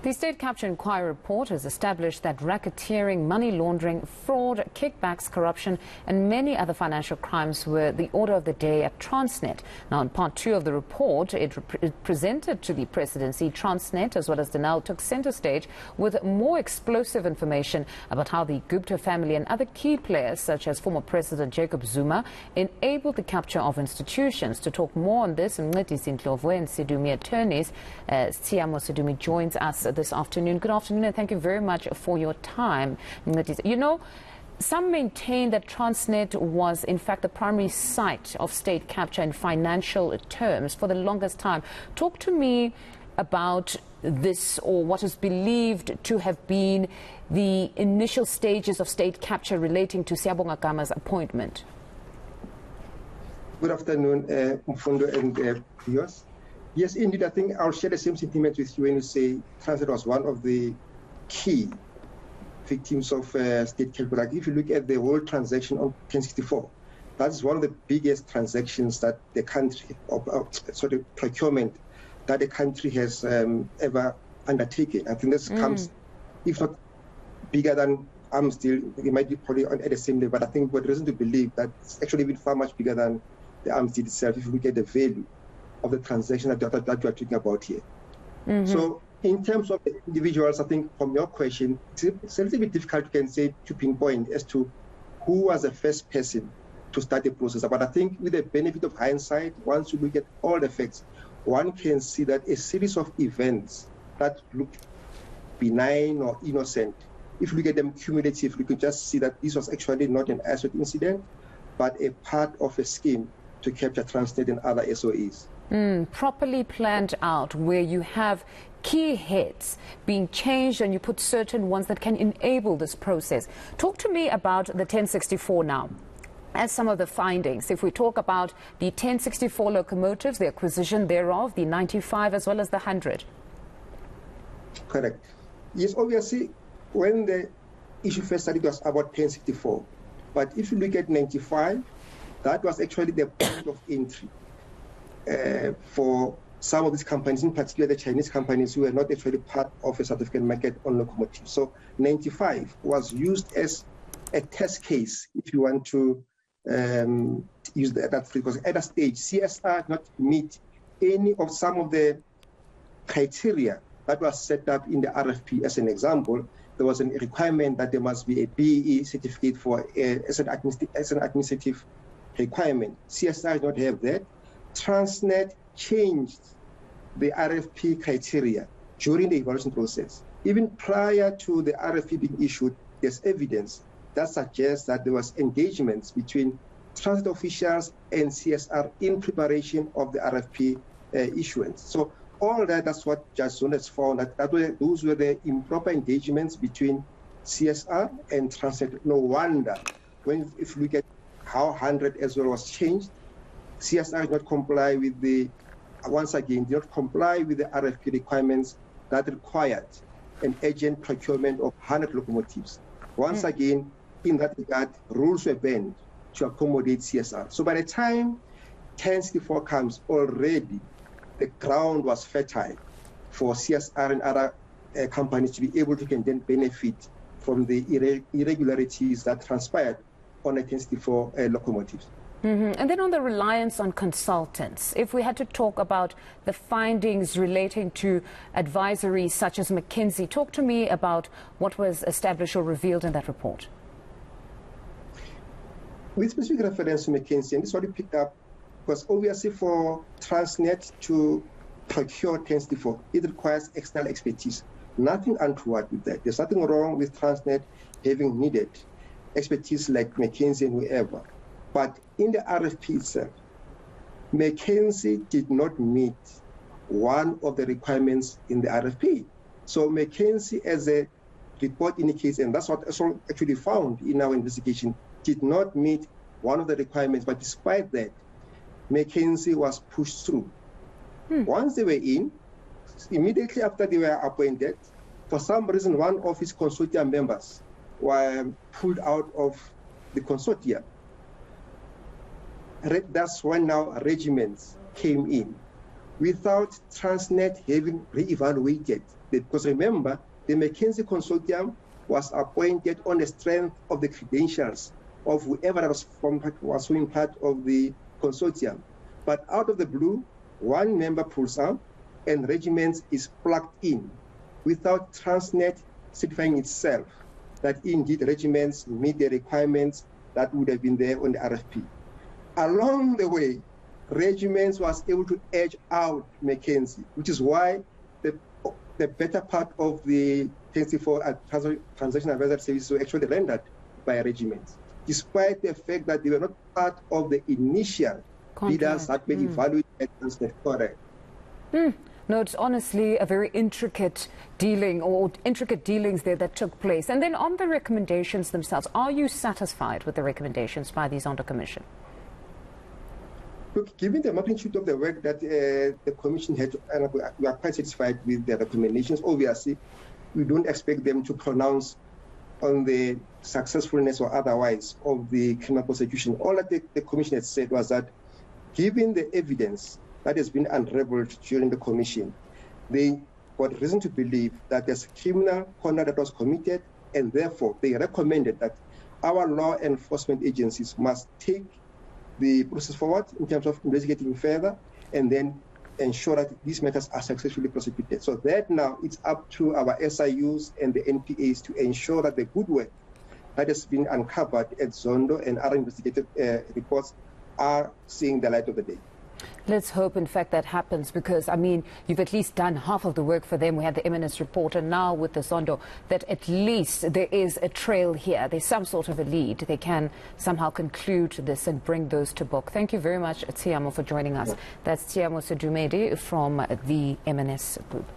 The State Capture Inquiry report has established that racketeering, money laundering, fraud, kickbacks, corruption and many other financial crimes were the order of the day at Transnet. Now, in part 2 of the report, it presented to the presidency, Transnet as well as Denel took centre stage with more explosive information about how the Gupta family and other key players such as former President Jacob Zuma enabled the capture of institutions. To talk more on this, Tshiamo and Sedumedi attorneys, Tshiamo Sedumedi joins us this afternoon. Good afternoon and thank you very much for your time. You know, some maintain that Transnet was in fact the primary site of state capture in financial terms for the longest time. Talk to me about this, or what is believed to have been the initial stages of state capture relating to Siyabongaka's appointment. Good afternoon, Mfundo and viewers. Yes, indeed, I think I'll share the same sentiment with you when you say Transnet was one of the key victims of state capture. Like if you look at the whole transaction on 1064, that is one of the biggest transactions that the country, sort of procurement, that the country has ever undertaken. I think this comes, if not bigger than it might be probably at the same level, but I think we've got reason to believe that it's actually been far much bigger than the arms deal itself, if you look at the value of the transaction that we are talking about here. So in terms of the individuals, I think from your question, it's a little bit difficult to pinpoint as to who was the first person to start the process. But I think with the benefit of hindsight, once you look at all the facts, one can see that a series of events that look benign or innocent, if you look at them cumulatively, you can just see that this was actually not an isolated incident, but a part of a scheme to capture Transnet and other SOEs. Properly planned out, where you have key heads being changed and you put certain ones that can enable this process. Talk to me about the 1064 now. As some of the findings, if we talk about the 1064 locomotives, the acquisition thereof, the 95 as well as the 100. Correct. Yes, obviously, when the issue first started, it was about 1064. But if you look at 95, that was actually the point of entry for some of these companies, in particular the Chinese companies who were not actually part of a South African market on locomotives. So 95 was used as a test case, if you want to use that phrase, because at a stage, CSR did not meet any of some of the criteria that was set up in the RFP. As an example, there was a requirement that there must be a BE certificate for as an administrative requirement. CSR did not have that. Transnet changed the RFP criteria during the evaluation process. Even prior to the RFP being issued, there's evidence that suggests that there was engagements between Transnet officials and CSR in preparation of the RFP issuance. So all that's what Judge Zone has found, those were the improper engagements between CSR and Transnet. No wonder, if you look at how 100 as well was changed, CSR did not comply with the RFP requirements that required an urgent procurement of 100 locomotives. Once again, in that regard, rules were banned to accommodate CSR. So by the time 1064 comes, already the ground was fertile for CSR and other companies to be able to then benefit from the irregularities that transpired on the 1064 locomotives. And then on the reliance on consultants, if we had to talk about the findings relating to advisories such as McKinsey, talk to me about what was established or revealed in that report. With specific reference to McKinsey, and this is what we picked up, because obviously for Transnet to procure 1064, it requires external expertise. Nothing untoward with that. There's nothing wrong with Transnet having needed expertise like McKinsey and whoever. But in the RFP itself, McKinsey did not meet one of the requirements in the RFP. So McKinsey, as a report indicates, and that's what also actually found in our investigation, did not meet one of the requirements. But despite that, McKinsey was pushed through. Once they were in, immediately after they were appointed, for some reason, one of his consortium members were pulled out of the consortium. That's when now regiments came in. without Transnet having re-evaluated. Because remember, the McKinsey consortium was appointed on the strength of the credentials of whoever was forming part of the consortium. But out of the blue, one member pulls out and regiments is plugged in without Transnet certifying itself that indeed regiments meet the requirements that would have been there on the RFP. Along the way, regiments was able to edge out McKinsey, which is why the better part of the transaction advisory services were actually rendered by regiments, despite the fact that they were not part of the initial bidders that were evaluated as the correct. No, it's honestly a very intricate dealing or intricate dealings there that took place. And then on the recommendations themselves, are you satisfied with the recommendations by the Zondo Commission? Look, given the magnitude of the work that the Commission had, we are quite satisfied with the recommendations. Obviously, we don't expect them to pronounce on the successfulness or otherwise of the criminal prosecution. All that the Commission had said was that given the evidence that has been unraveled during the Commission, they got reason to believe that there's criminal conduct that was committed, and therefore they recommended that our law enforcement agencies must take the process forward in terms of investigating further and then ensure that these matters are successfully prosecuted. So that now it's up to our SIUs and the NPAs to ensure that the good work that has been uncovered at Zondo and other investigative reports are seeing the light of the day. Let's hope, in fact, that happens because, I mean, you've at least done half of the work for them. We had the eminence report, and now with the Zondo, that at least there is a trail here. There's some sort of a lead. They can somehow conclude this and bring those to book. Thank you very much, Tshiamo, for joining us. That's Tshiamo Sedumedi from the M&S Group.